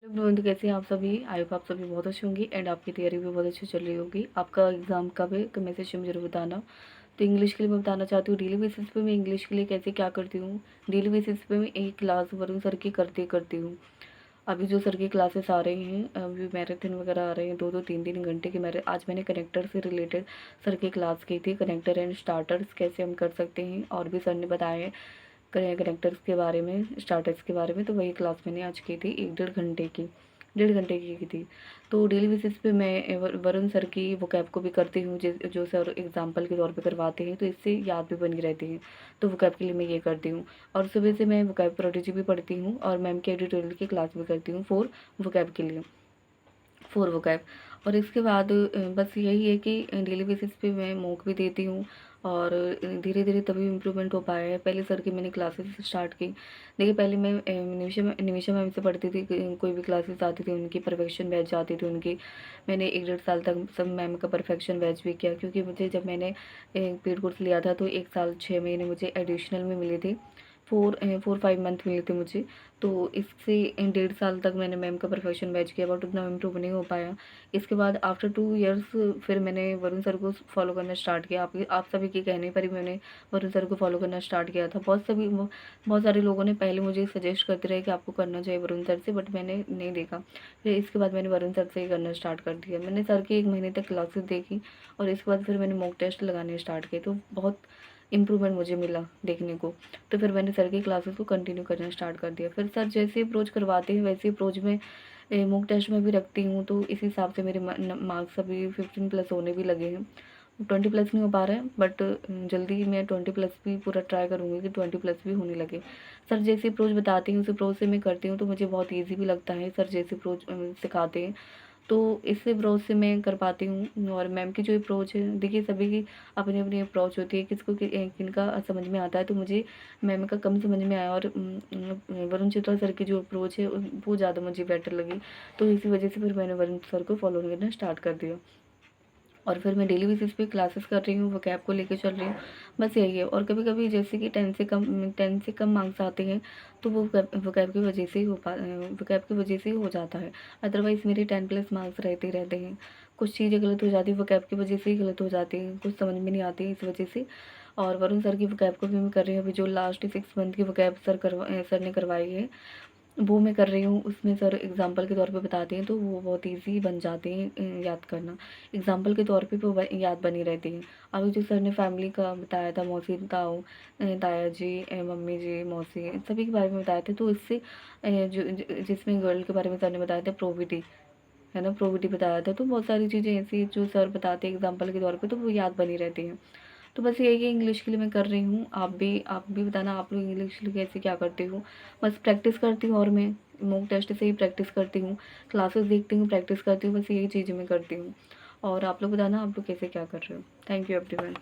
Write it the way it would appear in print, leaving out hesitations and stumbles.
तो कैसे हैं आप सभी? आई होप आप सभी बहुत अच्छे होंगे एंड आपकी तैयारी भी बहुत अच्छी चल रही होगी। आपका एग्ज़ाम कब है? कमेंट सेक्शन में ज़रूर बताना। तो इंग्लिश के लिए मैं बताना चाहती हूँ डेली बेसिस पे मैं इंग्लिश के लिए कैसे क्या करती हूँ। डेली बेसिस पे मैं एक क्लास वरुण सर की करती हूँ। अभी जो सर की क्लासेस आ रही हैं, अभी मैराथन वगैरह आ रहे हैं, 2-2 3-3 घंटे की। मेरे आज मैंने कनेक्टर से रिलेटेड सर की क्लास की थी। कनेक्टर एंड स्टार्टर्स कैसे हम कर सकते हैं, और भी सर ने बताया है कनेक्टर्स के बारे में, स्टार्टर्स के बारे में। तो वही क्लास मैंने आज की थी, 1-1.5 घंटे की, 1.5 घंटे की थी। तो डेली बेसिस पे मैं वरुण सर की वोकैब को भी करती हूँ, जो सर एग्जाम्पल के तौर पे करवाते हैं, तो इससे याद भी बनी रहती है। तो वोकैब के लिए मैं ये करती हूँ। और सुबह से मैं वोकैब प्रोडिजी भी पढ़ती हूँ और मैम के एडिटोरियल की क्लास भी करती हूँ 4 वोकैब के लिए, 4 वोकैब। और इसके बाद बस यही है कि डेली बेसिस पे मैं मॉक भी देती हूँ। और धीरे धीरे तभी इम्प्रूवमेंट हो पाया है। पहले सर की मैंने क्लासेस स्टार्ट की। देखिए पहले मैं निमिषा मैम से पढ़ती थी। कोई भी क्लासेस आती थी उनकी, परफेक्शन बैच जाती थी उनकी। मैंने 1-1.5 साल तक सब मैम का परफेक्शन बैच भी किया, क्योंकि मुझे जब मैंने पेड कोर्स लिया था तो 1 साल 6 महीने मुझे एडिशनल में मिले थे। 4-5 मंथ मिले थे मुझे। तो इससे 1.5 साल तक मैंने मैम का प्रोफेशन बैच किया, बट उतना इम्प्रूव नहीं हो पाया। इसके बाद आफ्टर 2 इयर्स फिर मैंने वरुण सर को फॉलो करना स्टार्ट किया। आप सभी के कहने पर ही मैंने वरुण सर को फॉलो करना स्टार्ट किया था। बहुत सारे लोगों ने पहले मुझे सजेस्ट करते रहे कि आपको करना चाहिए वरुण सर से, बट मैंने नहीं देखा। फिर इसके बाद मैंने वरुण सर से ही करना स्टार्ट कर दिया। मैंने सर की 1 महीने तक क्लासेस देखी और इसके बाद फिर मैंने मॉक टेस्ट लगाने स्टार्ट किए, तो बहुत इम्प्रूवमेंट मुझे मिला देखने को। तो फिर मैंने सर की क्लासेस को कंटिन्यू करना स्टार्ट कर दिया। फिर सर जैसे अप्रोच करवाते हैं वैसे अप्रोच में मॉक टेस्ट में भी रखती हूँ, तो इस हिसाब से मेरे मार्क्स अभी 15+ होने भी लगे हैं। 20+ नहीं हो पा रहे हैं, बट जल्दी मैं 20+ भी पूरा ट्राई करूँगी कि 20+ भी होने लगे। सर जैसी अप्रोच बताती हैं उस अप्रोच से मैं करती हूँ, तो मुझे बहुत ईजी भी लगता है। सर जैसे अप्रोच सिखाते हैं तो इस अप्रोच से मैं कर पाती हूँ। और मैम की जो अप्रोच है, देखिए सभी की अपनी अपनी अप्रोच होती है, किनका समझ में आता है। तो मुझे मैम का कम समझ में आया, और वरुण चित्रा सर की जो अप्रोच है वो ज़्यादा मुझे बेटर लगी। तो इसी वजह से फिर मैंने वरुण सर को फॉलो करना स्टार्ट कर दिया। और फिर मैं डेली बेसिस पे क्लासेस कर रही हूँ, वोकैब को लेके चल रही हूँ। बस यही है। और कभी-कभी जैसे कि 10 से कम मार्क्स आते हैं, तो वो वोकैब की वजह से ही वोकैब की वजह से ही हो जाता है। अदरवाइज़ मेरे 10+ मार्क्स रहते ही रहते हैं। कुछ चीज़ें गलत हो जाती हैं, वोकैब की वजह से ही गलत हो जाती हैं, कुछ समझ में नहीं आती है इस वजह से। और वरुण सर की वोकैब को भी मैं कर रही हूँ। अभी जो लास्ट 6 मंथ की वोकैब सर ने करवाई है, वो मैं कर रही हूँ। उसमें सर एग्ज़ाम्पल के तौर पे बताते हैं, तो वो बहुत ईज़ी बन जाते हैं याद करना। एग्ज़ाम्पल के तौर पे वो याद बनी रहती हैं। अभी जो सर ने फैमिली का बताया था, मौसी, ताऊ, ताया जी, मम्मी जी, मौसी, इन सभी के बारे में बताए थे, तो इससे जिसमें गर्ल के बारे में सर ने बताया था, प्रोविटी, है ना, प्रोविटी बताया था। तो बहुत सारी चीज़ें ऐसी जो सर बताते हैं एग्ज़ाम्पल के तौर पे, तो वो याद बनी रहती हैं। तो बस यही है, इंग्लिश के लिए मैं कर रही हूँ। आप भी बताना आप लोग इंग्लिश के लिए कैसे क्या करते हो। बस प्रैक्टिस करती हूँ, और मैं मॉक टेस्ट से ही प्रैक्टिस करती हूँ, क्लासेस देखती हूँ, प्रैक्टिस करती हूँ, बस यही चीज़ें मैं करती हूँ। और आप लोग बताना आप लोग कैसे क्या कर रहे हो। Thank you everyone.